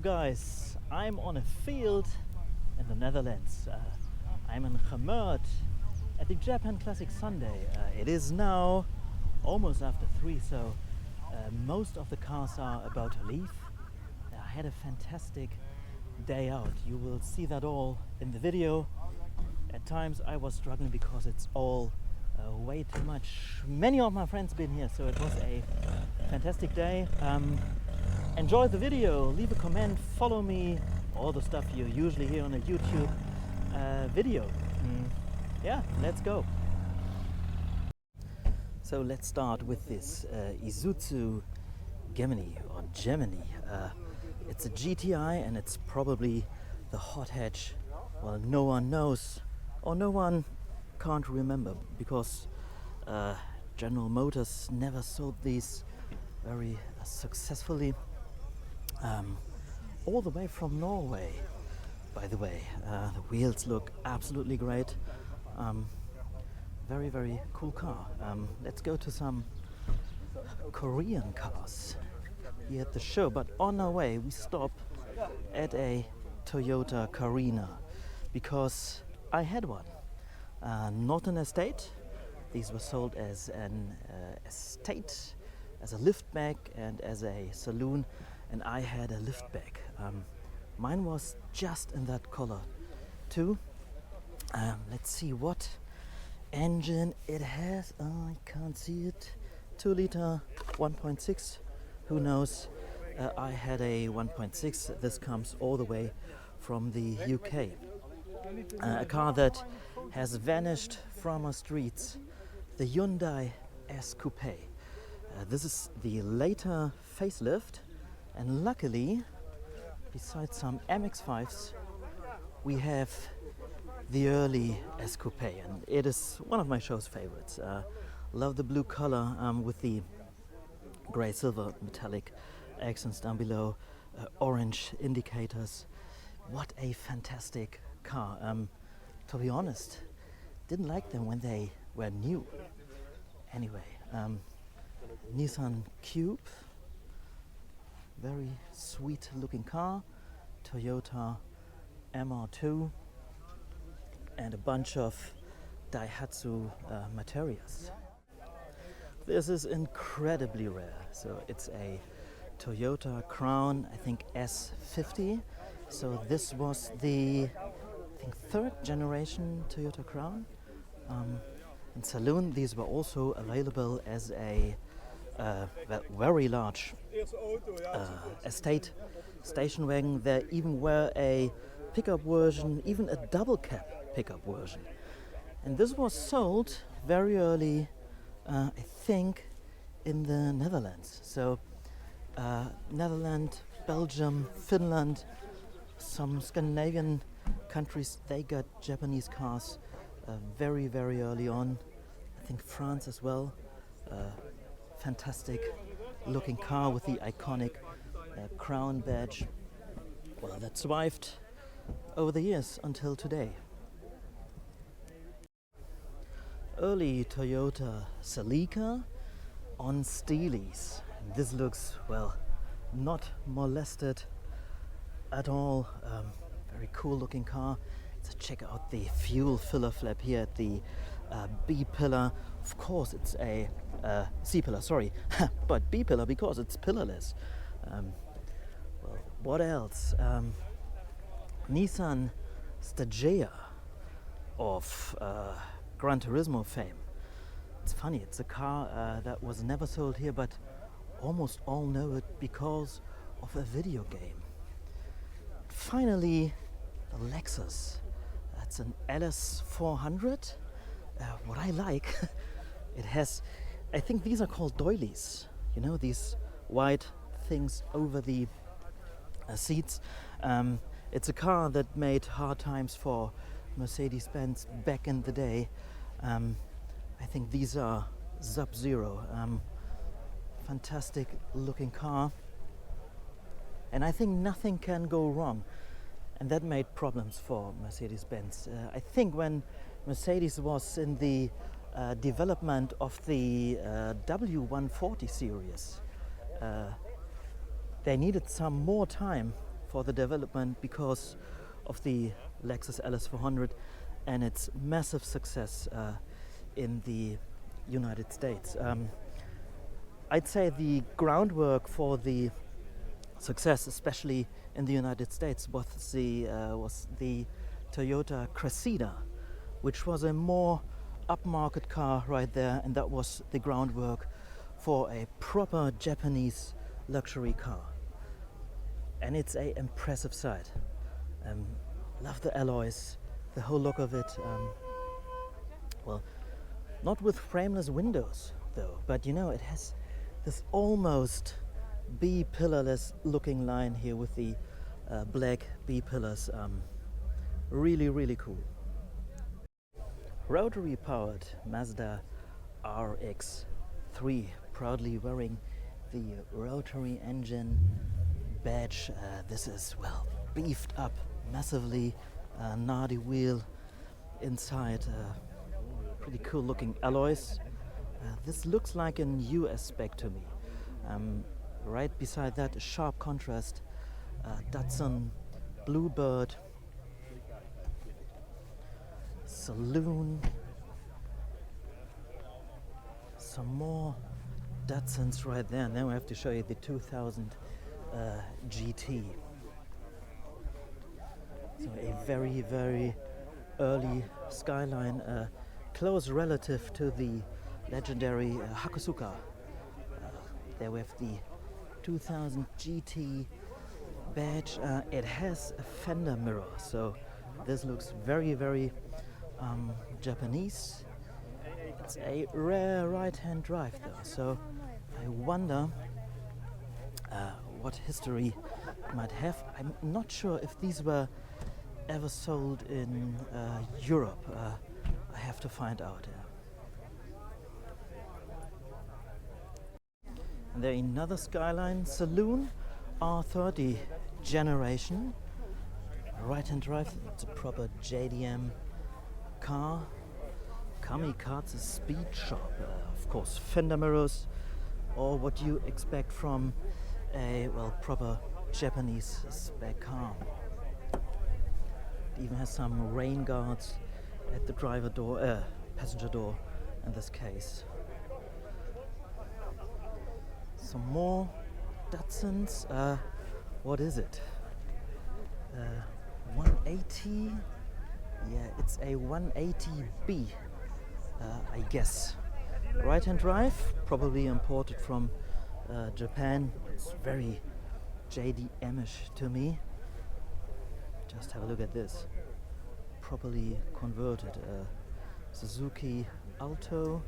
Hello guys, I'm on a field in the Netherlands. I'm in Gemert at the Japan Classic Sunday. It is now almost after 3, so most of the cars are about to leave. I had a fantastic day out. You will see that all in the video. At times I was struggling because it's all way too much. Many of my friends been here, so it was a fantastic day. Enjoy the video, leave a comment, follow me, all the stuff you usually hear on a YouTube video. Yeah, let's go. So let's start with this Iusuzu Gemini or Gemini. It's a GTI and it's probably the hot hatch. Well, no one knows or no one can't remember because General Motors never sold these very successfully. All the way from Norway, by the way. The wheels look absolutely great. Very, very cool car. Let's go to some Korean cars here at the show, but on our way we stop at a Toyota Carina because I had one. Not an estate. These were sold as an estate, as a liftback and as a saloon, and I had a liftback. Mine was just in that color too. Let's see what engine it has. I can't see it. 2 liter 1.6. Who knows? I had a 1.6. This comes all the way from the UK. A car that has vanished from our streets. The Hyundai S Coupe. This is the later facelift, and luckily, besides some MX-5s, we have the early S Coupe, and it is one of my show's favorites. Love the blue color with the gray silver metallic accents down below, orange indicators. What a fantastic car. To be honest, didn't like them when they were new. Anyway, Nissan Cube, very sweet looking car. Toyota MR2 and a bunch of Daihatsu materials. This is incredibly rare. So it's a Toyota Crown, I think S50. So this was the, I think, 3rd generation Toyota Crown. In saloon, these were also available as a very large estate station wagon. There even were a pickup version, even a double cab pickup version. And this was sold very early, I think, in the Netherlands. So Netherlands, Belgium, Finland, some Scandinavian countries, they got Japanese cars very, very early on. I think France as well. Fantastic looking car with the iconic crown badge. Well, that survived over the years until today. Early Toyota Celica on Steelies. This looks, well, not molested at all. Very cool looking car. So check out the fuel filler flap here at the B pillar. Of course it's a C pillar, sorry, but B pillar because it's pillarless. Well, what else? Nissan Stagea of Gran Turismo fame. It's funny, it's a car that was never sold here, but almost all know it because of a video game. Finally, the Lexus. That's an LS400. What I like, it has, I think these are called doilies. You know, these white things over the seats. It's a car that made hard times for Mercedes-Benz back in the day. I think these are Sub-Zero. Fantastic looking car. And I think nothing can go wrong. And that made problems for Mercedes-Benz. I think when Mercedes was in the development of the W140 series, they needed some more time for the development because of the Lexus LS400 and its massive success in the United States. I'd say the groundwork for the success, especially in the United States, was the Toyota Cressida, which was a more upmarket car right there, and that was the groundwork for a proper Japanese luxury car. And it's a impressive sight. Love the alloys, the whole look of it. Well, not with frameless windows though, but you know, it has this almost B-pillarless looking line here with the black B-pillars. Really, really cool. Rotary powered Mazda RX-3, proudly wearing the rotary engine badge. This is, well, beefed up massively, Nardi wheel inside, pretty cool looking alloys. This looks like an US spec to me. Right beside that, a sharp contrast, Datsun Bluebird saloon. Some more Datsuns right there. And then we have to show you the 2000 GT. So a very, very early Skyline, close relative to the legendary Hakusuka. There we have the 2000 GT badge. It has a fender mirror, so this looks very, very Japanese. It's a rare right-hand drive though, so I wonder what history it might have. I'm not sure if these were ever sold in Europe. I have to find out. And there another Skyline saloon, R30 generation, right-hand drive. It's a proper JDM car. Kamikaze speed shop, of course, fender mirrors, or what you expect from a, well, proper Japanese spec car. It even has some rain guards at the driver door, passenger door in this case. Some more Datsuns. What is it? 180? Yeah, it's a 180B, I guess. Right-hand drive, probably imported from Japan. It's very JDM-ish to me. Just have a look at this. Properly converted. Suzuki Alto.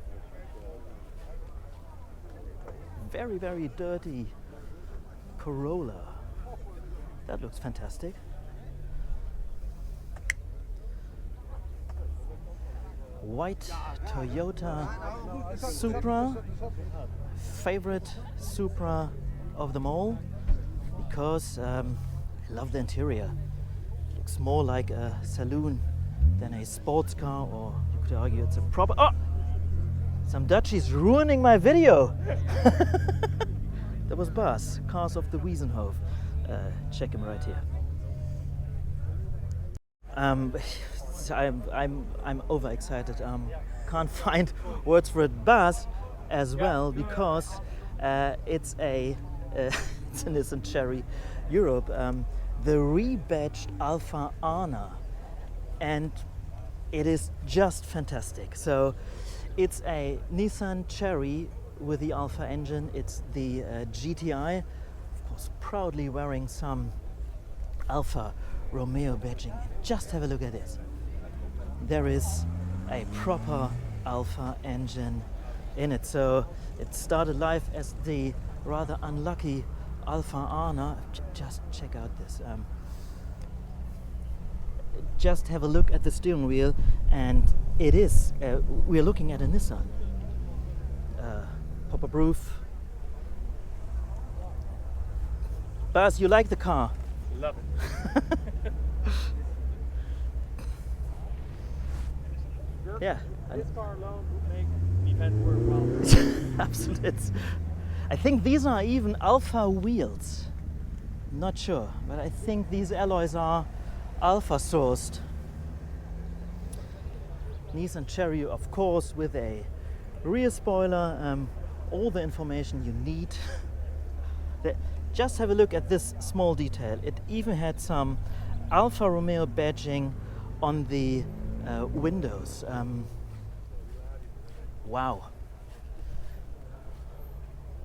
Very, very dirty Corolla. That looks fantastic. White Toyota Supra, favorite Supra of them all, because I love the interior. It looks more like a saloon than a sports car, or you could argue it's a proper... Oh! Some Dutchies ruining my video! That was Bas, Cars of the Wiesenhof. Check him right here. I'm overexcited. Can't find words for it. Bas as well, because it's a Nissan Cherry Europe, the rebadged Alpha Ana, and it is just fantastic. So it's a Nissan Cherry with the Alpha engine. It's the GTI, of course, proudly wearing some Alfa Romeo badging. Just have a look at this. There is a proper Alpha engine in it. So it started life as the rather unlucky Alpha Ana. Just check out this. Just have a look at the steering wheel, and it is, we're looking at a Nissan. Pop-up roof. Bas, you like the car? Love it. Yeah. This car alone would make an event worthwhile. Absolutely. I think these are even Alpha wheels. Not sure, but I think these alloys are alpha sourced. Nissan Cherry, of course, with a rear spoiler, all the information you need. Just have a look at this small detail. It even had some Alfa Romeo badging on the windows. Wow.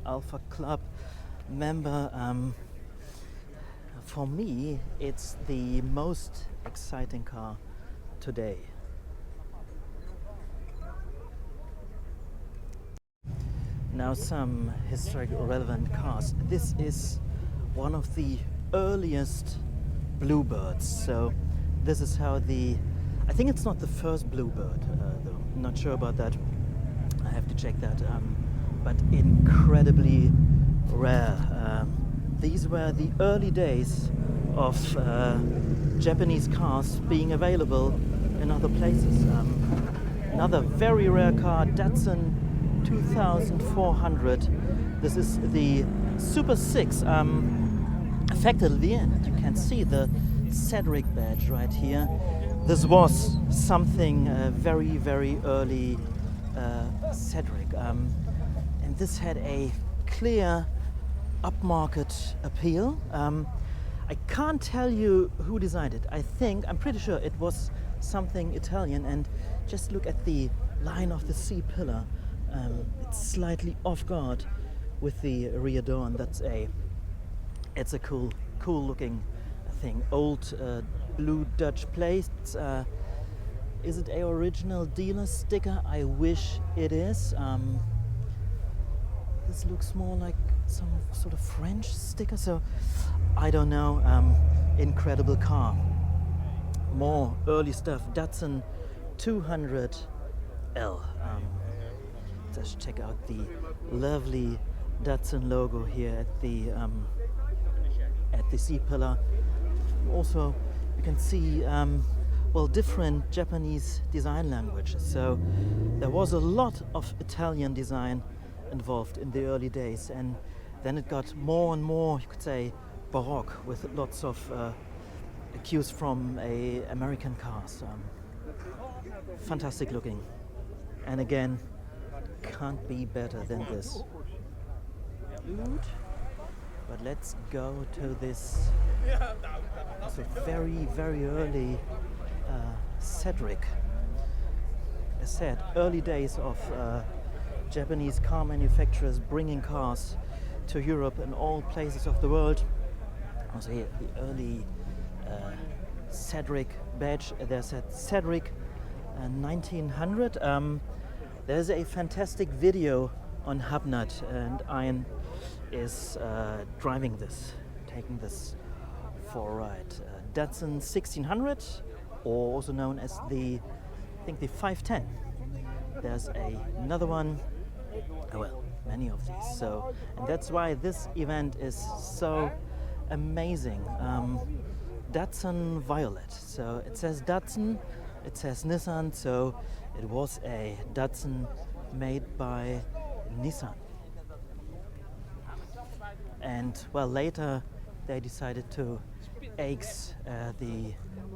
Alpha Club member. For me, it's the most exciting car today. Now some historic relevant cars. This is one of the earliest Bluebirds. So this is how I think it's not the first Bluebird though. I'm not sure about that. I have to check that. But incredibly rare. These were the early days of Japanese cars being available in other places. Another very rare car, Datsun 2400. This is the Super 6. Affected at the end, you can see the Cedric badge right here. This was something very, very early Cedric. And this had a clear upmarket appeal. I can't tell you who designed it. I'm pretty sure it was something Italian, and just look at the line of the C pillar. It's slightly off guard with the rear door, and it's a cool looking thing. Old blue Dutch plates. Is it a original dealer sticker? I wish it is. This looks more like some sort of French sticker, so I don't know. Incredible car. More early stuff. Datsun 200L. Just check out the lovely Datsun logo here at the C pillar. Also, you can see different Japanese design languages. So there was a lot of Italian design involved in the early days, and then it got more and more, you could say, Baroque, with lots of cues from American cars. Fantastic looking, and again, can't be better than this. But let's go to this very, very early Cedric. As said, early days of Japanese car manufacturers bringing cars to Europe and all places of the world. Also here, the early Cedric badge. There's a Cedric 1900. There's a fantastic video on Hubnut, and Ian is driving this, taking this for a ride. Datsun 1600, or also known as the 510. There's another one. Many of these. So, and that's why this event is so amazing. Datsun Violet. So it says Datsun, it says Nissan. So it was a Datsun made by Nissan. And later they decided to axe the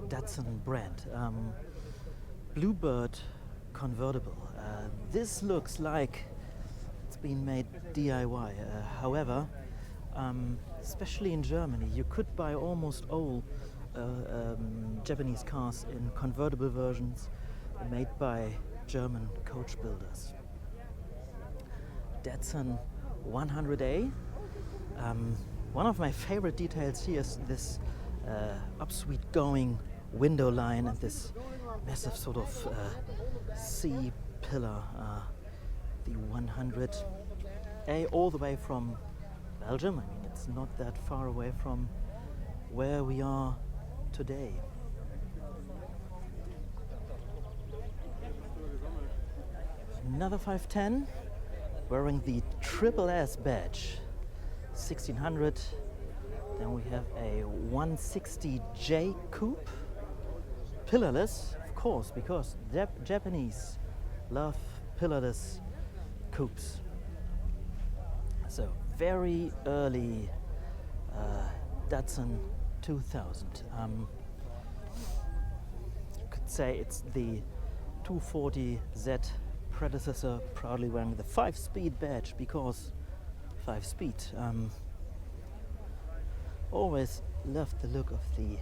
Datsun brand. Bluebird convertible. This looks like it's been made DIY. However, especially in Germany, you could buy almost all Japanese cars in convertible versions made by German coach builders. Datsun 100A. One of my favorite details here is this upsweep going window line and this massive sort of C pillar. The 100A, all the way from Belgium. I mean, it's not that far away from where we are today. Another 510 wearing the Triple S badge, 1600. Then we have a 160J coupe, pillarless, of course, because Japanese love pillarless coupes. So very early Datsun 2000. You could say it's the 240Z predecessor, proudly wearing the 5-speed badge because 5-speed. Always loved the look of the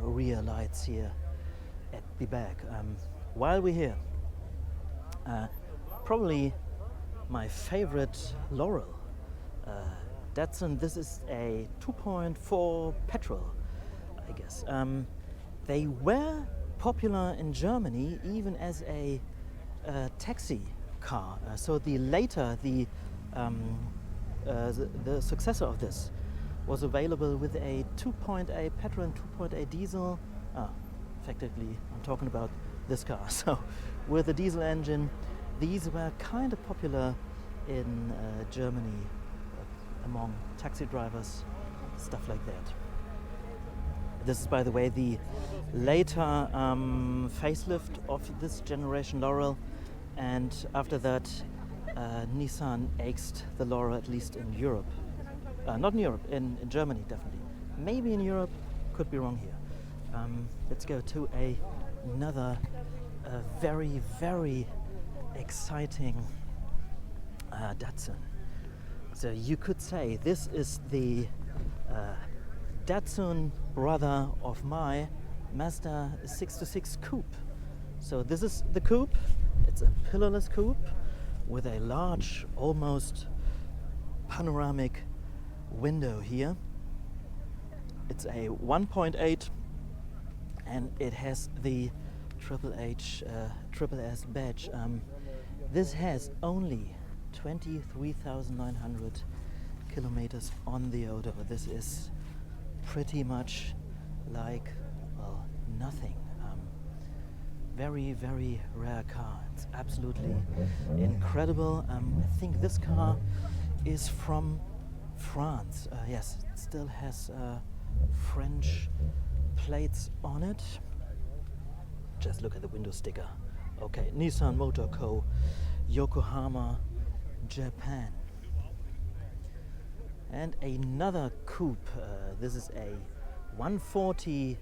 rear lights here at the back. While we're here, probably my favorite Laurel. Datsun, this is a 2.4 petrol, I guess. They were popular in Germany even as a taxi car. So the successor of this was available with a 2.8 petrol and 2.8 diesel. Effectively, I'm talking about this car. So with a diesel engine, these were kind of popular in Germany among taxi drivers, stuff like that. This is, by the way, the later facelift of this generation Laurel, and after that Nissan axed the Laurel, at least in Europe. Not in Europe, in Germany definitely. Maybe in Europe, could be wrong here. Let's go to another very, very exciting Datsun. So you could say this is the Datsun brother of my Mazda 626 Coupe. So this is the coupe. It's a pillarless coupe with a large, almost panoramic window here. It's a 1.8 and it has the Triple S badge. This has only 23,900 kilometers on the odor. This is pretty much like, well, nothing. Very, very rare car. It's absolutely incredible. I think this car is from France. Yes, it still has French plates on it. Just look at the window sticker. Okay, Nissan Motor Co., Yokohama, Japan. And another coupe. This is a 140Y.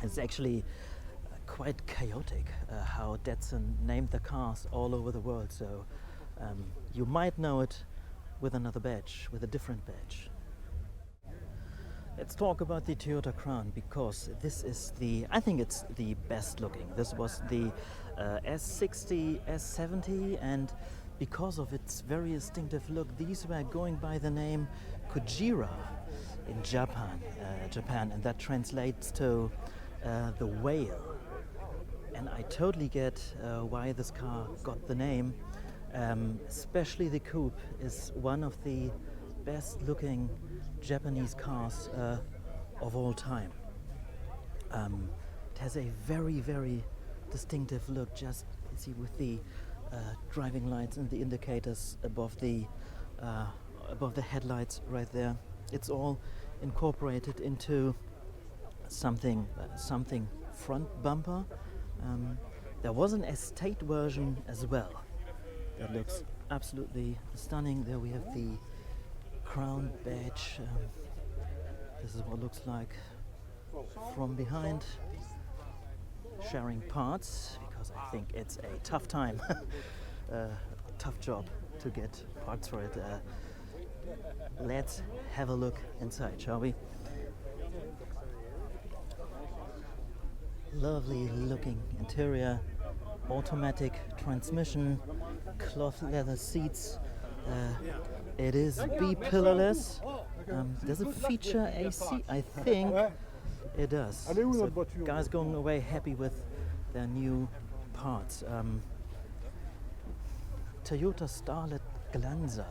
It's actually quite chaotic how Datsun named the cars all over the world. So you might know it with another badge, with a different badge. Let's talk about the Toyota Crown, because this is I think it's the best looking. This was the S60, S70, and because of its very distinctive look, these were going by the name Kujira in Japan, and that translates to the whale. And I totally get why this car got the name. Especially the coupe is one of the best looking Japanese cars of all time. It has a very, very distinctive look, just you see with the driving lights and the indicators above the headlights right there. It's all incorporated into something front bumper. There was an estate version as well that looks absolutely stunning. There we have the Crown badge. This is what it looks like from behind. Sharing parts, because I think it's a tough time, tough job to get parts for it. Let's have a look inside, shall we? Lovely looking interior, automatic transmission, cloth leather seats. It is B-pillarless. Does it feature AC? I think it does. So guys going away happy with their new parts. Toyota Starlet Glanza.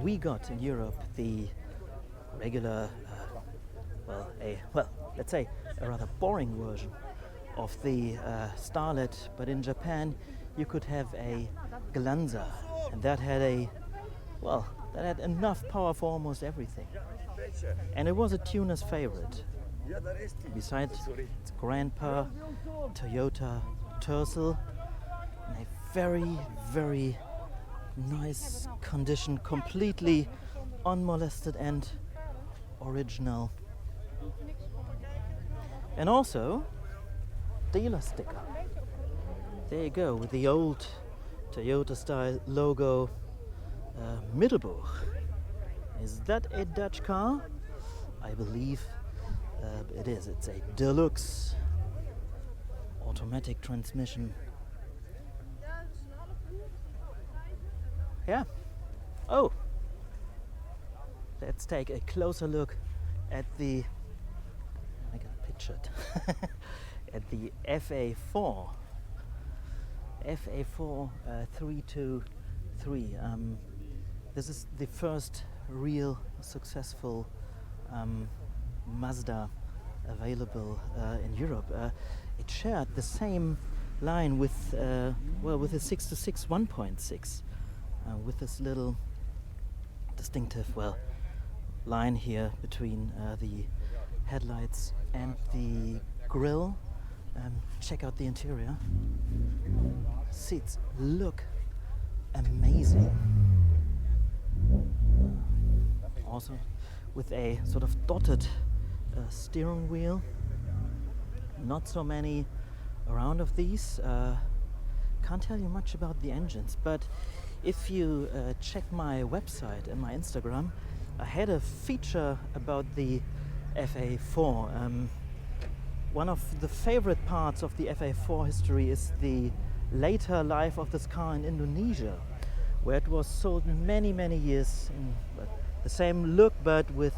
We got in Europe the regular, let's say a rather boring version of the Starlet, but in Japan you could have a Glanza, and that had enough power for almost everything. And it was a tuner's favorite. Besides its grandpa, Toyota Tercel, in a very, very nice condition, completely unmolested and original. And also dealer sticker. There you go, with the old Toyota style logo. Middelburg. Is that a Dutch car? I believe it is. It's a deluxe automatic transmission. Yeah. Oh, let's take a closer look at the, I got pictured, at the FA4. FA4 323. This is the first real successful Mazda available in Europe. It shared the same line with with the 626 1.6, with this little distinctive line here between the headlights and the grille. Check out the interior. Seats look amazing. Also with a sort of dotted steering wheel. Not so many around of these. Can't tell you much about the engines, but if you check my website and my Instagram, I had a feature about the FA4. One of the favorite parts of the FA4 history is the later life of this car in Indonesia, where it was sold many years in the same look, but with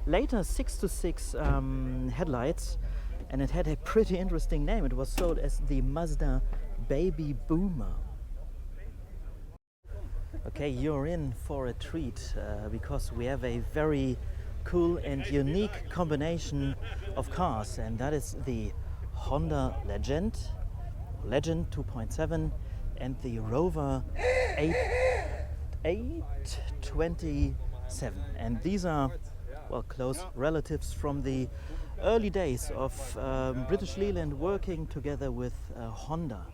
later 626 headlights, and it had a pretty interesting name. It was sold as the Mazda Baby Boomer. Okay, you're in for a treat because we have a very cool and unique combination of cars, and that is the Honda Legend 2.7 and the Rover 827. And these are, close relatives from the early days of British Leyland working together with Honda.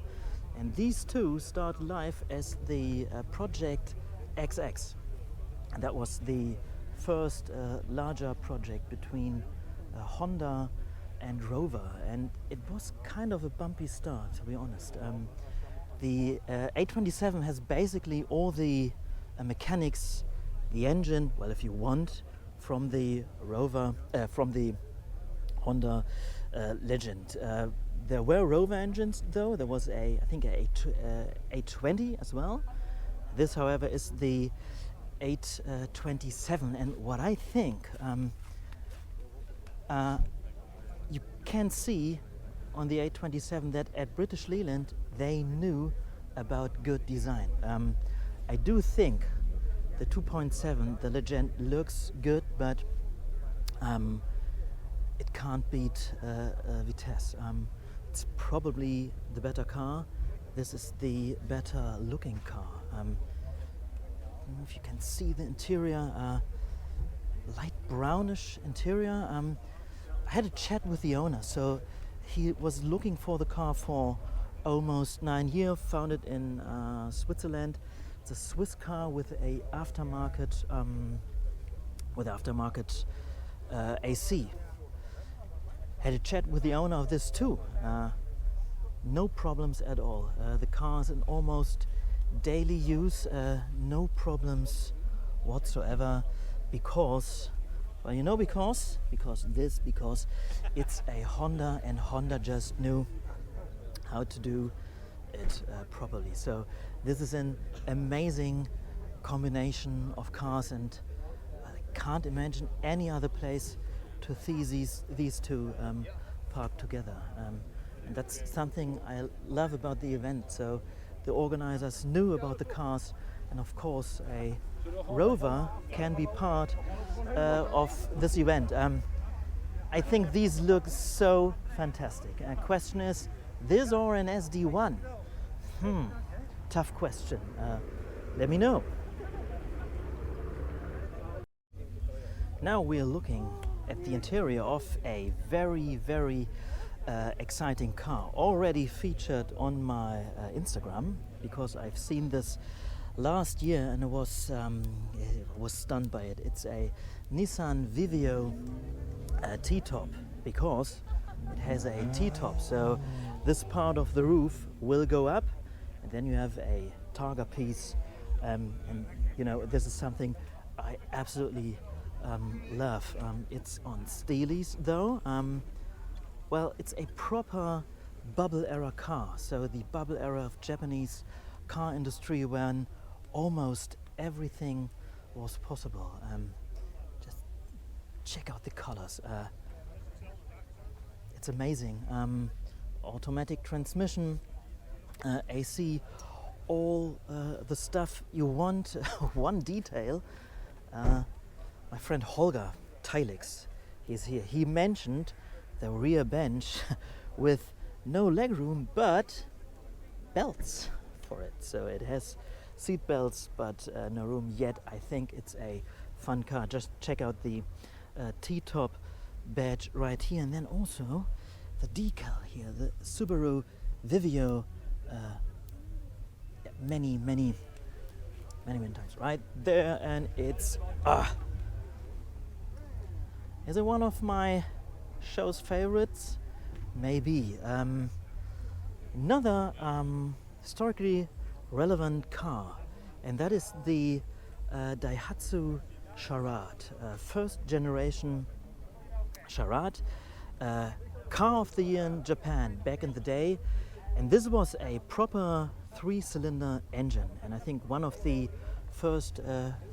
And these two started life as the Project XX. And that was the first larger project between Honda and Rover, and it was kind of a bumpy start, to be honest. The 827 has basically all the mechanics, the engine, if you want, from the Rover, from the Honda Legend. There were Rover engines, though. There was I think a 820 as well. This, however, is the 827, and what I think you can see on the 827 that at British Leyland they knew about good design. I do think the 2.7, the Legend, looks good, but it can't beat Vitesse. It's probably the better car. This is the better looking car. I don't know if you can see the interior, light brownish interior. I had a chat with the owner, so he was looking for the car for almost 9 years, found it in Switzerland. It's a Swiss car with a aftermarket AC. Had a chat with the owner of this too. No problems at all. The car is in almost daily use, no problems whatsoever, because it's a Honda, and Honda just knew how to do it properly. So this is an amazing combination of cars, and I can't imagine any other place to see these two parked together. And that's something I love about the event. So the organizers knew about the cars, and of course a Rover can be part of this event. I think these look so fantastic. Question is, this or an SD1? Tough question. Let me know. Now we're looking at the interior of a very exciting car, already featured on my Instagram, because I've seen this last year and was stunned by it. It's a Nissan Vivio T-top because it has a T-top. So this part of the roof will go up, and then you have a targa piece. And you know, this is something I absolutely love. It's on steelies though. Well, it's a proper bubble era car. So the bubble era of Japanese car industry when almost everything was possible. Just check out the colors. It's amazing. Automatic transmission, AC, all the stuff you want. One detail, my friend Holger Teilix, he's here. He mentioned the rear bench with no legroom but belts for it. So it has seat belts but no room yet. I think it's a fun car. Just check out the T-top badge right here, and then also the decal here, the Subaru Vivio, many times right there, and it's is it one of my show's favorites? Maybe. Another historically relevant car, and that is the Daihatsu Charade, first generation Charade, car of the year in Japan back in the day. And this was a proper 3-cylinder engine, and I think one of the first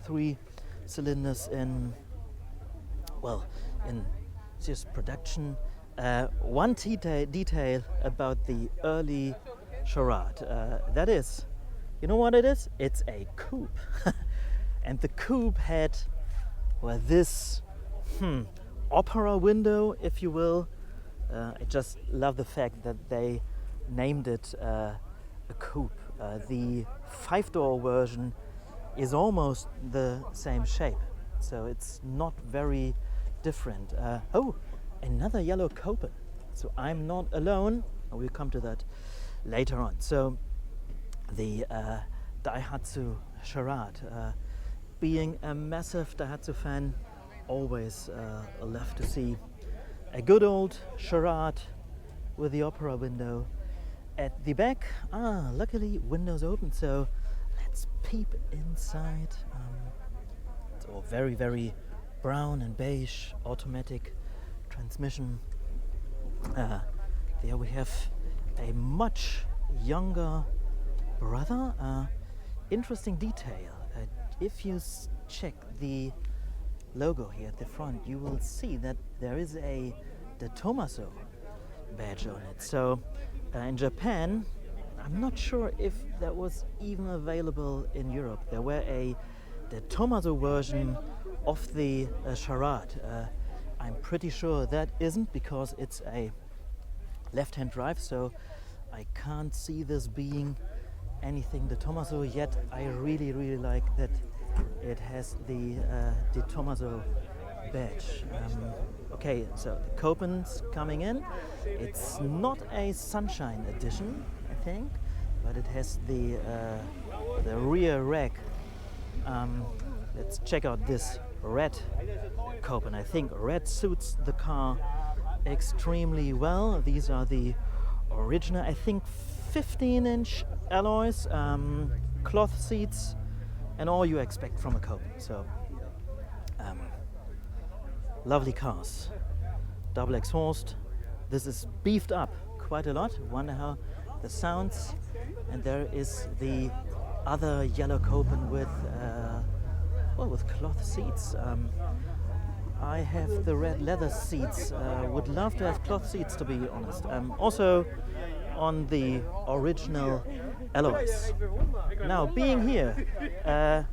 3 cylinders in serious production. One detail about the early Charade, that is, you know what it is? It's a coupe. And the coupe had, well, this opera window, if you will. I just love the fact that they named it a coupe. The 5-door version is almost the same shape, so it's not very different. Oh, another yellow Copen. So I'm not alone. We'll come to that later on. So the Daihatsu Charade. Being a massive Daihatsu fan, always love to see a good old Charade with the opera window. At the back, luckily windows open, so let's peep inside. It's all very brown and beige, automatic transmission. There we have a much younger brother. Interesting detail. If you check the logo here at the front, you will see that there is a De Tomaso badge on it. So in Japan, I'm not sure if that was even available in Europe. There were a De Tomaso version of the Charade. I'm pretty sure that isn't, because it's a left-hand drive, so I can't see this being anything De Tomaso yet. I really like that it has the De Tomaso badge. Okay, so the Copen's coming in. It's not a Sunshine edition, I think, but it has the rear rack. Let's check out this red Copen. I think red suits the car extremely well. These are the original, I think, 15-inch alloys, cloth seats, and all you expect from a Copen. So lovely cars, double exhaust. This is beefed up quite a lot. Wonder how the sounds. And there is the other yellow Copen with cloth seats. I have the red leather seats. Would love to have cloth seats, to be honest. Also on the original alloys. Now, being here,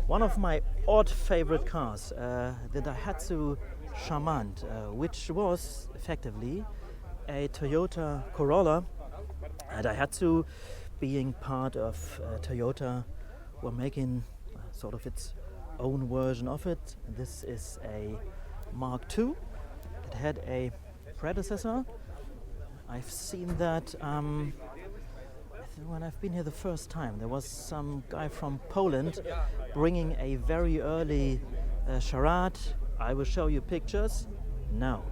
one of my odd favorite cars, the Daihatsu Charmant, which was effectively a Toyota Corolla. Daihatsu, being part of Toyota, were making sort of its own version of it. This is a Mark II. It had a predecessor. I've seen that, I when I've been here the first time, there was some guy from Poland bringing a very early charade. I will show you pictures. Now,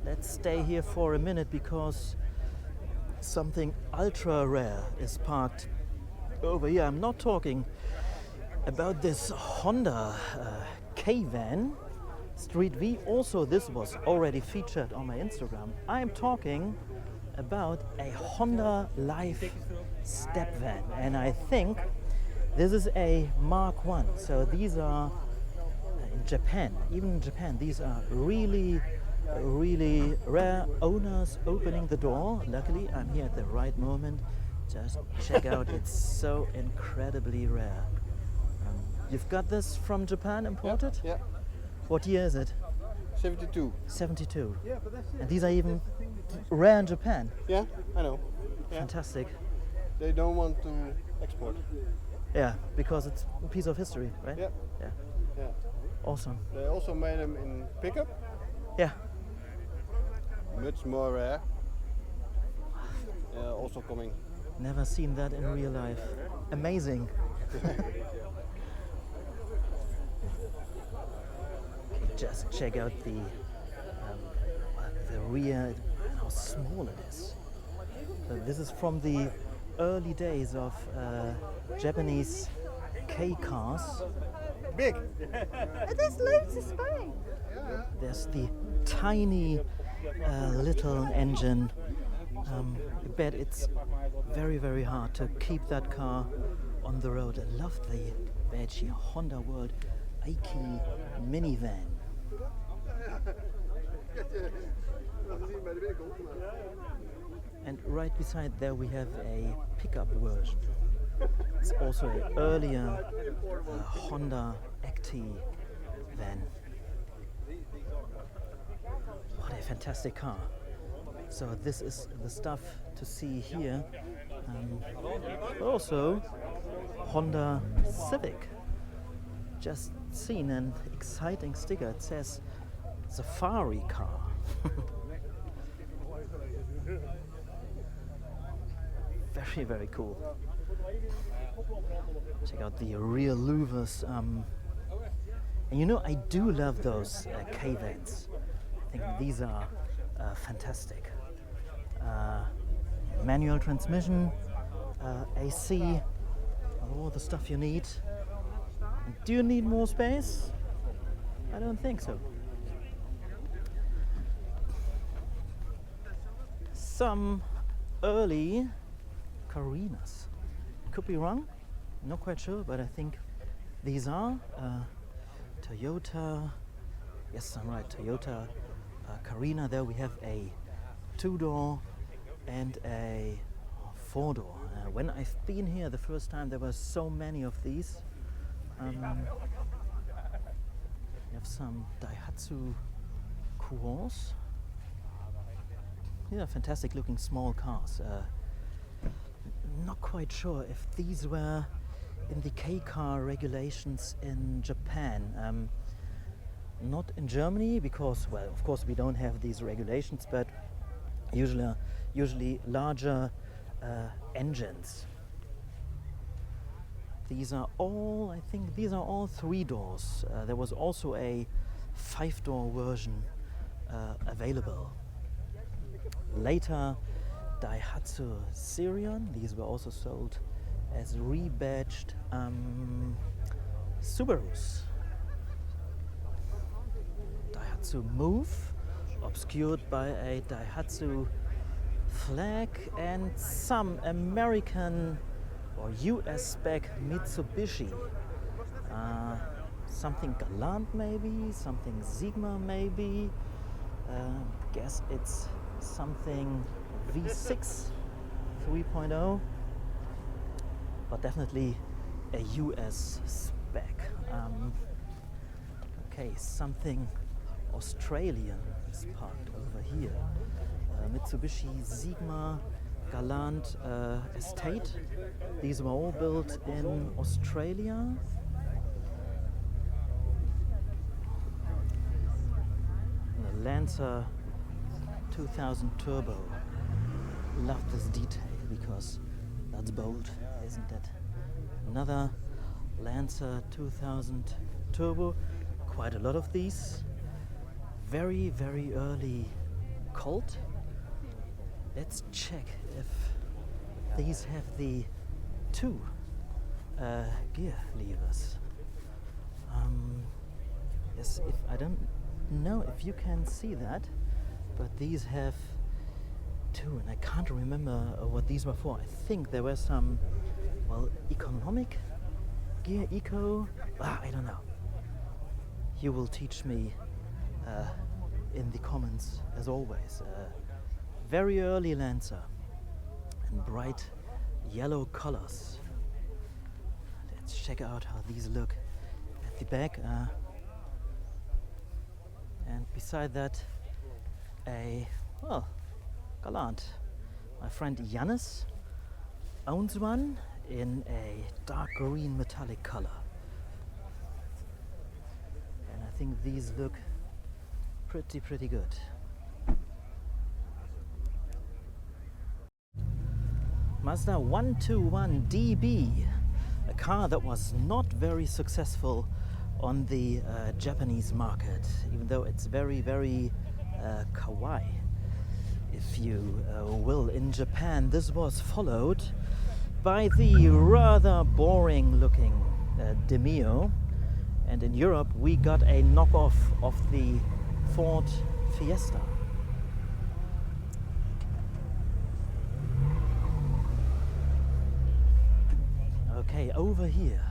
let's stay here for a minute because something ultra rare is parked over here. I'm not talking about this Honda K-Van Street V. Also, this was already featured on my Instagram. I'm talking about a Honda Life StepVan, and I think this is a Mark 1. So these are in Japan, even in Japan, these are really rare. Owners opening the door. Luckily, I'm here at the right moment. Just check out, it's so incredibly rare. You've got this from Japan imported? Yeah. What year is it? 72. 72. And these are even rare in Japan. Yeah, I know. Yeah. Fantastic. They don't want to export. Yeah, because it's a piece of history, right? Yeah. Yeah. Yeah. Awesome. They also made them in pickup. Yeah. Much more rare. Also coming. Never seen that in real life. Amazing. Just check out the rear, how small it is. So this is from the early days of Japanese K cars. Big. There's loads of space. There's the tiny little engine. I bet it's very hard to keep that car on the road. I love the badge here, Honda World Aiki minivan. And right beside there we have a pickup version. It's also an earlier Honda Acti van. What a fantastic car. So this is the stuff to see here. Also Honda Civic. Just seen an exciting sticker. It says Safari car. Very cool. Check out the rear louvers. And you know, I do love those K-Vans. I think these are fantastic. Manual transmission, AC, all the stuff you need. Do you need more space? I don't think so. Some early Carinas. Could be wrong, not quite sure, but I think these are Toyota. Yes, I'm right, Toyota Carina. There we have a 2-door and a 4-door. When I've been here the first time, there were so many of these. We have some Daihatsu Coupens. Yeah, fantastic looking small cars. Not quite sure if these were in the K-car regulations in Japan. Not in Germany because, well, of course we don't have these regulations, but usually larger engines. These are all, I think these are all 3 doors. There was also a 5-door version available. Later, Daihatsu Sirion. These were also sold as rebadged Subarus. Daihatsu Move, obscured by a Daihatsu flag, and some American or US spec Mitsubishi. Something Galant maybe, something Sigma maybe. Guess it's something V6 3.0, but definitely a US spec. Okay, something Australian is parked over here. Mitsubishi Sigma Galant Estate. These were all built in Australia. The Lancer 2000 Turbo. Love this detail. because that's bold, isn't it? Another Lancer 2000 Turbo, quite a lot of these. Very, very early Colt. Let's check if these have the two gear levers. Yes, if I don't know if you can see that, but these have two, and I can't remember what these were for. I think there were some, well, economic gear, eco. I don't know. You will teach me in the comments, as always. Very early Lancer and bright yellow colors. Let's check out how these look at the back. And beside that, Galant. My friend Yannis owns one in a dark green metallic color. And I think these look pretty good. Mazda 121 DB, a car that was not very successful on the Japanese market, even though it's very kawaii, if you will. In Japan, this was followed by the rather boring looking Demio, and in Europe we got a knockoff of the Ford Fiesta. Okay, over here,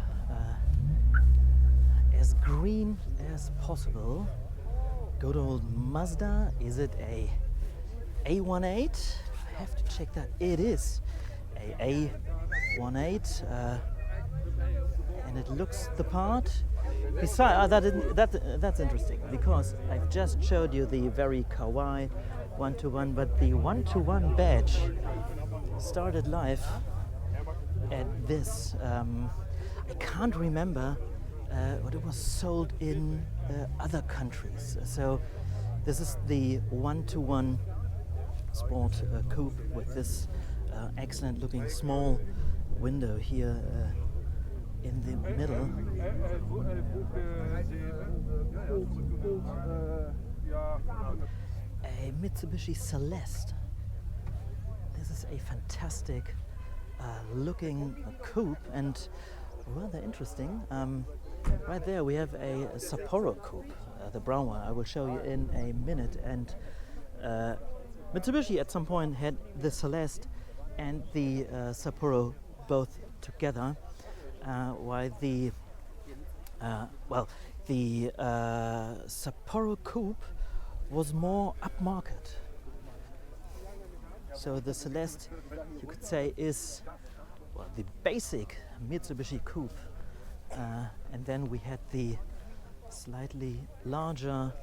as green as possible, good old Mazda. Is it a A18? I have to check that. It is a A18, and it looks the part. Besides, that's interesting, because I've just showed you the very kawaii 121, but the 121 badge started life at this. I can't remember what it was sold in other countries. So this is the 121 Sport Coupe with this excellent looking small window here in the middle. A Mitsubishi Celeste. This is a fantastic looking coupe and rather interesting. Right there we have a Sapporo coupe, the brown one. I will show you in a minute. And Mitsubishi at some point had the Celeste and the Sapporo both together, while the Sapporo coupe was more upmarket. So the Celeste, you could say, is the basic Mitsubishi coupe, and then we had the slightly larger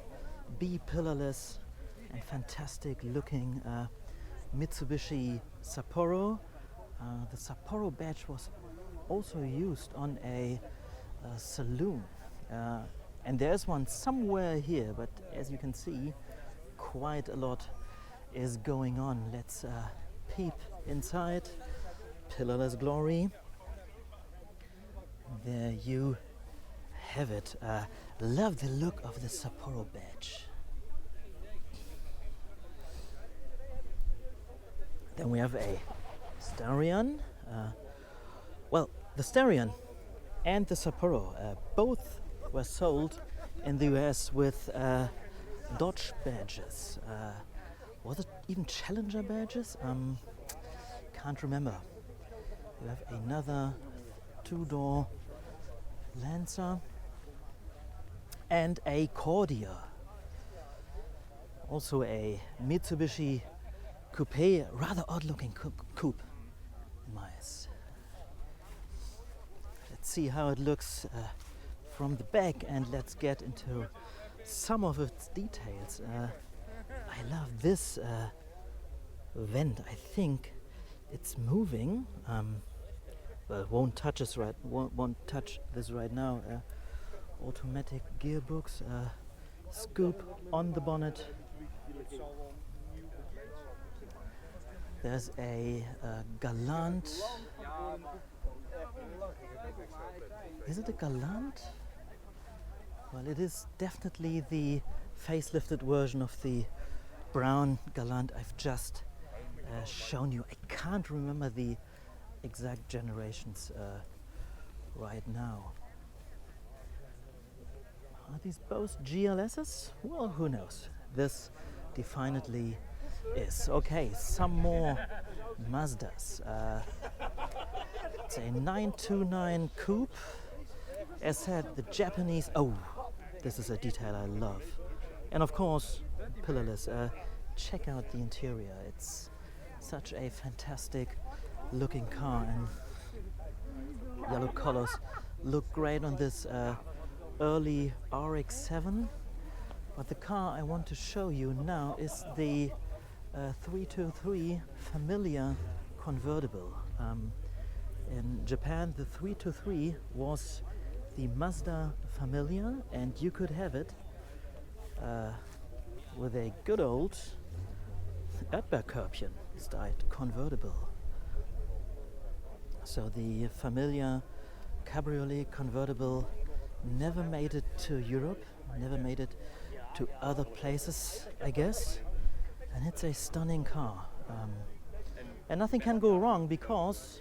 B-pillarless and fantastic looking Mitsubishi Sapporo. The Sapporo badge was also used on a saloon, and there's one somewhere here, but as you can see, quite a lot is going on. Let's peep inside. Pillarless glory. There you have it. Love the look of the Sapporo badge. Then we have a Starion. The Starion and the Sapporo both were sold in the US with Dodge badges. Was it even Challenger badges? Can't remember. We have another two-door Lancer and a Cordia. Also a Mitsubishi Coupe, rather odd-looking coupe in my eyes. Let's see how it looks from the back, and let's get into some of its details. I love this vent. I think it's moving. Well, won't touch this right now. Automatic gearbox, scoop on the bonnet. There's a Galant. Is it a Galant? Well, it is definitely the facelifted version of the brown Galant I've just shown you. I can't remember the exact generations right now. Are these both GLSs? Well, who knows? This definitely is. Okay, some more Mazdas. It's a 929 Coupe. As said, the Japanese. Oh, this is a detail I love. And of course, pillarless. Check out the interior. It's such a fantastic looking car, and yellow colors look great on this early RX-7. But the car I want to show you now is the 323 Familia convertible. In Japan, the 323 was the Mazda Familia, and you could have it with a good old Erdbeerkörbchen styled convertible. So the Familia Cabriolet convertible never made it to Europe, never made it to other places, I guess. And it's a stunning car. And nothing can go wrong because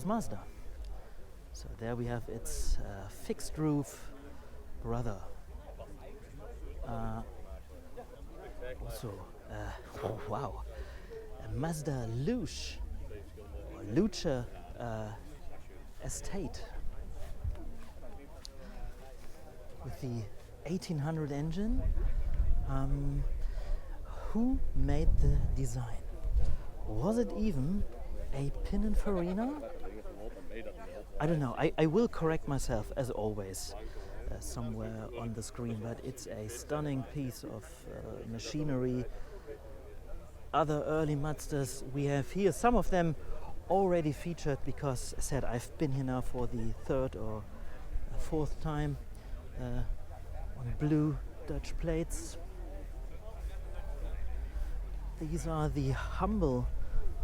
Mazda. So there we have its fixed roof brother. Also, oh wow, a Mazda Luce or Luce Estate with the 1800 engine. Who made the design? Was it even a Pininfarina? I don't know. I will correct myself as always somewhere on the screen, but it's a stunning piece of machinery. Other early Mazdas we have here, some of them already featured because I said I've been here now for the third or fourth time on blue Dutch plates. These are the humble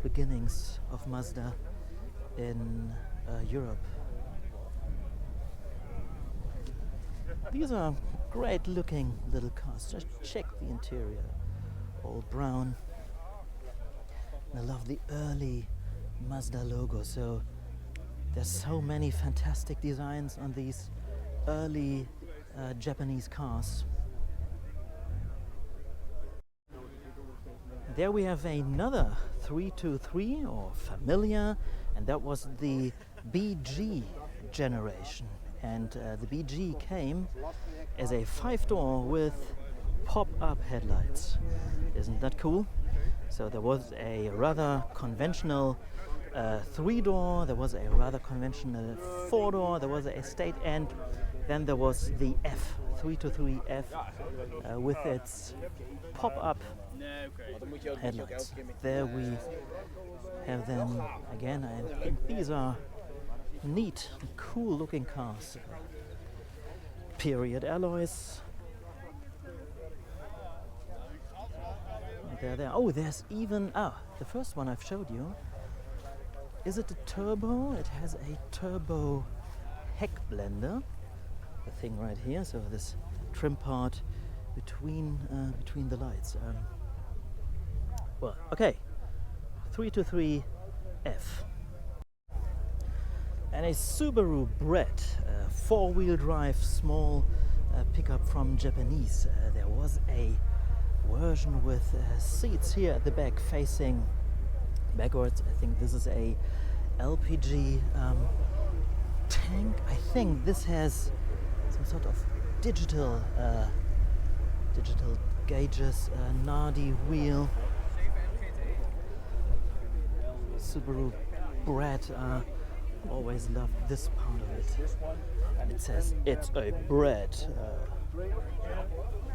beginnings of Mazda in Europe. These are great looking little cars. Just check the interior. All brown. And I love the early Mazda logo. So there's so many fantastic designs on these early Japanese cars. There we have another 323 or Familia, and that was the BG generation. And the BG came as a 5-door with pop-up headlights. Isn't that cool? So there was a rather conventional 3-door, there was a rather conventional 4-door, there was a estate, and then there was the F, 323F, with its pop-up headlights. There we have them again. I think these are neat, cool looking cars. Period alloys. There. Oh, there's even, the first one I've showed you. Is it a turbo? It has a turbo heck blender. The thing right here, so this trim part between the lights. Well, okay, 323F. And a Subaru Brett, 4-wheel drive small pickup from Japanese. There was a version with seats here at the back facing backwards. I think this is a LPG tank. I think this has some sort of digital gauges, Nardi wheel. Subaru Brett, always loved this part of it. It says it's a Brett.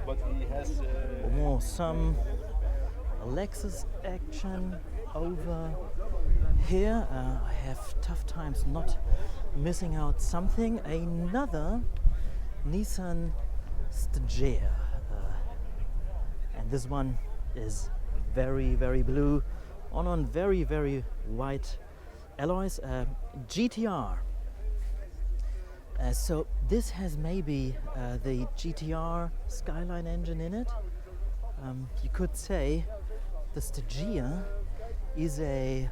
But he has More some Lexus action over here. I have tough times not missing out something. Another Nissan Stagea, and this one is very, very blue. on very, very white alloys. GTR. So this has maybe the GTR Skyline engine in it. You could say the Stagea is a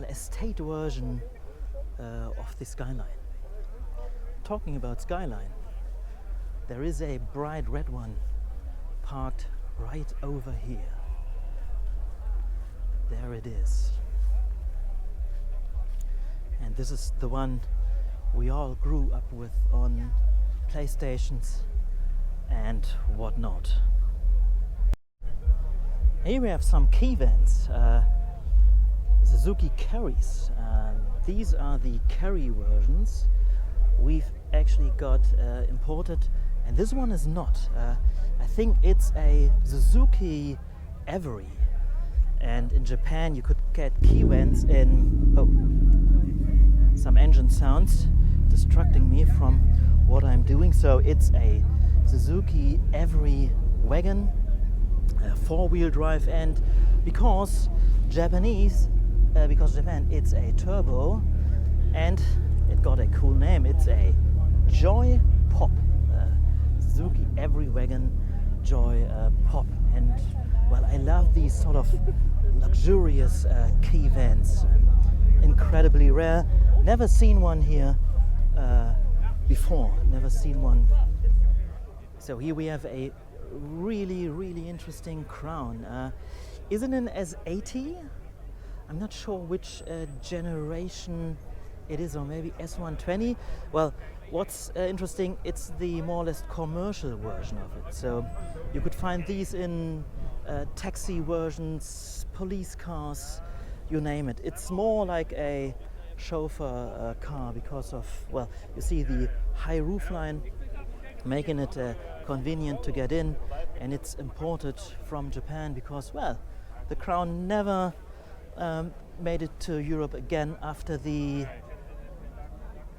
estate version of the Skyline. Talking about Skyline, there is a bright red one parked right over here. There it is. And this is the one we all grew up with on PlayStations and whatnot. Here we have some key vans, Suzuki Carries. These are the Carry versions we've actually got imported, and this one is not. I think it's a Suzuki Every, and in Japan you could get key vans in... Oh, some engine sounds distracting me from what I'm doing. So it's a Suzuki Every wagon, four-wheel drive, and because Japan it's a turbo, and it got a cool name. It's a Joy Pop, Suzuki Every wagon Joy Pop. And well, I love these sort of luxurious key vans. Incredibly rare. Never seen one here before. Never seen one. So here we have a really, really interesting Crown. Is it an S80? I'm not sure which generation it is, or maybe S120. Well, what's interesting, it's the more or less commercial version of it. So you could find these in taxi versions, police cars, you name it. It's more like a chauffeur car because of, well, you see the high roofline making it convenient to get in, and it's imported from Japan because, well, the Crown never made it to Europe again after the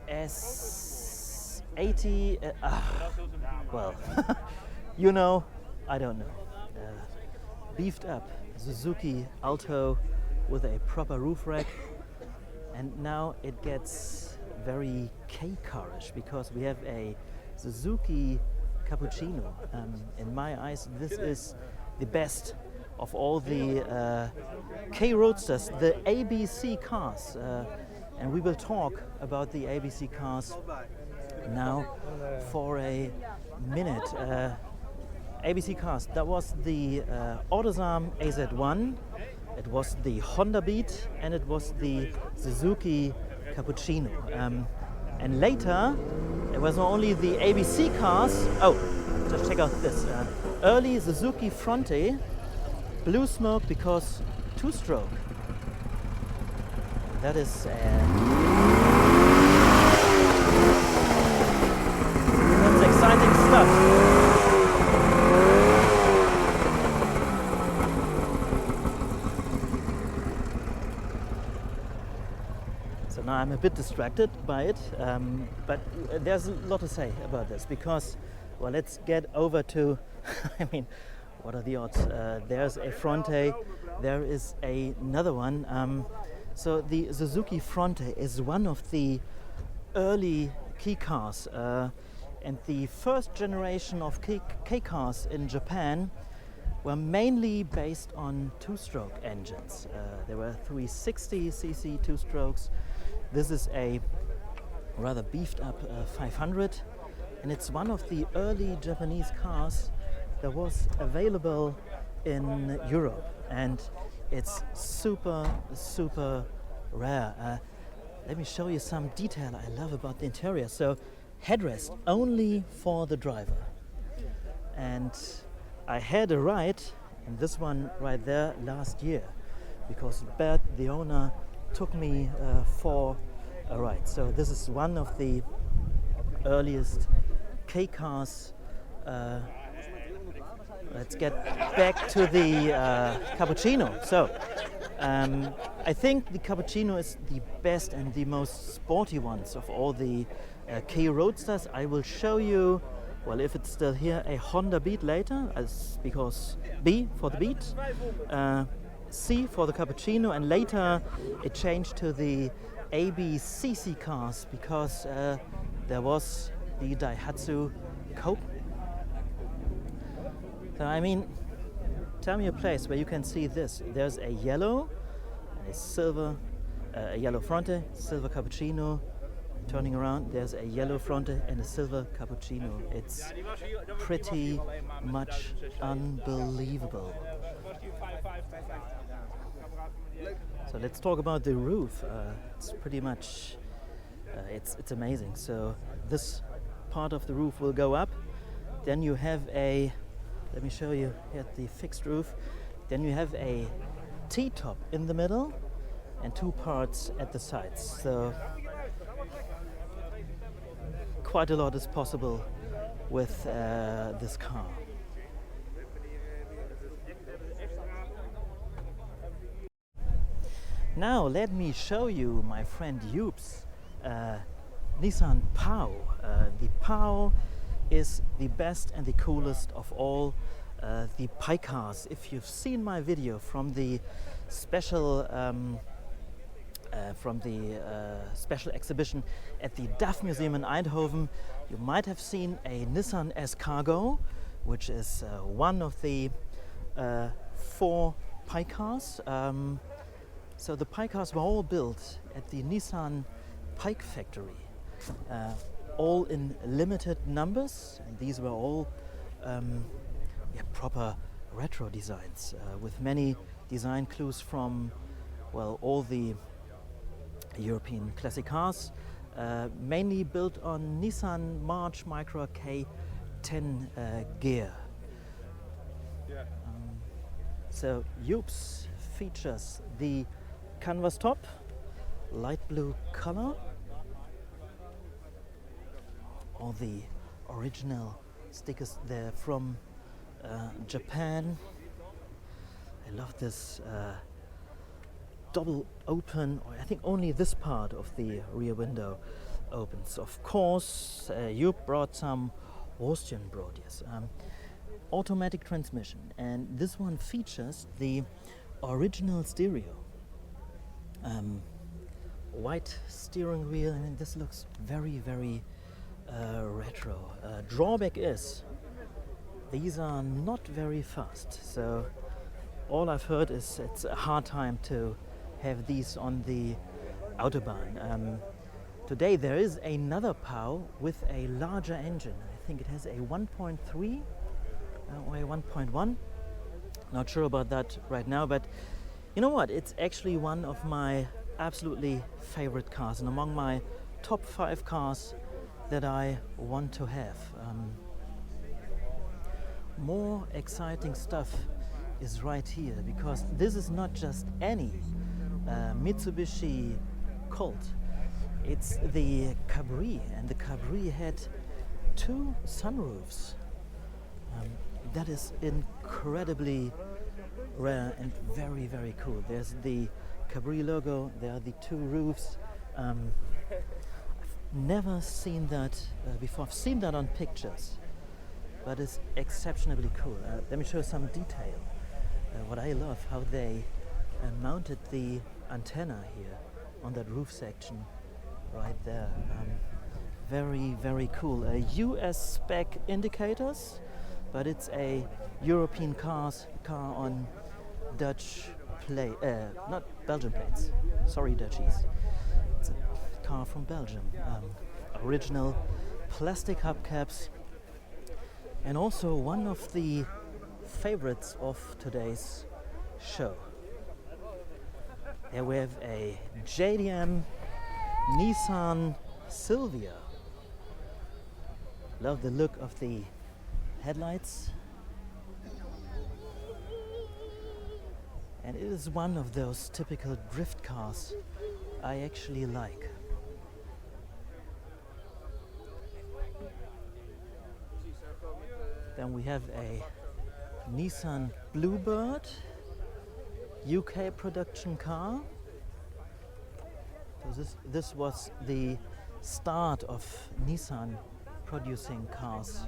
S80. Well, you know, I don't know. Beefed up Suzuki Alto with a proper roof rack, and now it gets very K-carish because we have a Suzuki Cappucino. In my eyes, this is the best of all the K Roadsters, the ABC cars, and we will talk about the ABC cars now for a minute. ABC cars, that was the Autosam AZ1, it was the Honda Beat, and it was the Suzuki Cappucino. And later, it was not only the ABC cars. Oh, just check out this. Early Suzuki Fronte, blue smoke because two-stroke. That is that's exciting stuff. So now I'm a bit distracted by it, but there's a lot to say about this because, well, let's get over to, I mean, what are the odds? There's a Fronte, there is another one. So the Suzuki Fronte is one of the early kei cars, and the first generation of kei cars in Japan were mainly based on two-stroke engines. There were 360cc two-strokes. This is a rather beefed up 500, and it's one of the early Japanese cars that was available in Europe, and it's super, super rare. Let me show you some detail I love about the interior. So, headrest only for the driver. And I had a ride in this one right there last year because Bert, the owner, took me for a ride. So this is one of the earliest kei cars. Let's get back to the Cappuccino. So I think the Cappuccino is the best and the most sporty ones of all the kei Roadsters. I will show you, well, if it's still here, a Honda Beat later, because B for the Beat. C for the Cappuccino, and later it changed to the ABCC cars because there was the Daihatsu Copen. So I mean, tell me a place where you can see this. There's a yellow, a silver, a yellow Fronte, silver Cappuccino. Turning around, there's a yellow Fronte and a silver Cappuccino. It's pretty much unbelievable. So let's talk about the roof. It's pretty much, it's amazing. So this part of the roof will go up. Then you have a, let me show you here the fixed roof. Then you have a T-top in the middle and two parts at the sides. So quite a lot is possible with this car. Now let me show you my friend Joop's Nissan Pao. The Pao is the best and the coolest of all the Pi cars. If you've seen my video from the special exhibition at the DAF Museum in Eindhoven, you might have seen a Nissan S-Cargo, which is one of the 4 Pi cars. So the Pi cars were all built at the Nissan Pike factory, all in limited numbers, and these were all proper retro designs with many design clues from, well, all the European classic cars, mainly built on Nissan March Micra K10 gear. So Joop's features the canvas top, light blue color, all the original stickers there from Japan. I love this double open, or I think only this part of the rear window opens. Of course, Joop brought some Austrian brought, yes. Automatic transmission, and this one features the original stereo. White steering wheel, and this looks very, very retro. Drawback is these are not very fast, so all I've heard is it's a hard time to have these on the Autobahn. Today there is another Pao with a larger engine. I think it has a 1.3 or a 1.1. Not sure about that right now, but you know what? It's actually one of my absolutely favorite cars, and among my top 5 cars that I want to have. More exciting stuff is right here, because this is not just any Mitsubishi Colt. It's the Cabri, and the Cabri had 2 sunroofs. That is incredibly rare and very, very cool. There's the Cabri logo, there are the 2 roofs. I've never seen that before. I've seen that on pictures, but it's exceptionally cool. Let me show you some detail. What I love, how they mounted the antenna here on that roof section right there. Very, very cool. US spec indicators, but it's a European car on Dutch plate, not Belgian plates. Sorry, Dutchies. It's a car from Belgium. Original plastic hubcaps, and also one of the favorites of today's show. Here we have a JDM Nissan Silvia. Love the look of the headlights. And it is one of those typical drift cars I actually like. Then we have a Nissan Bluebird, UK production car. So this was the start of Nissan producing cars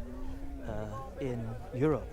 in Europe.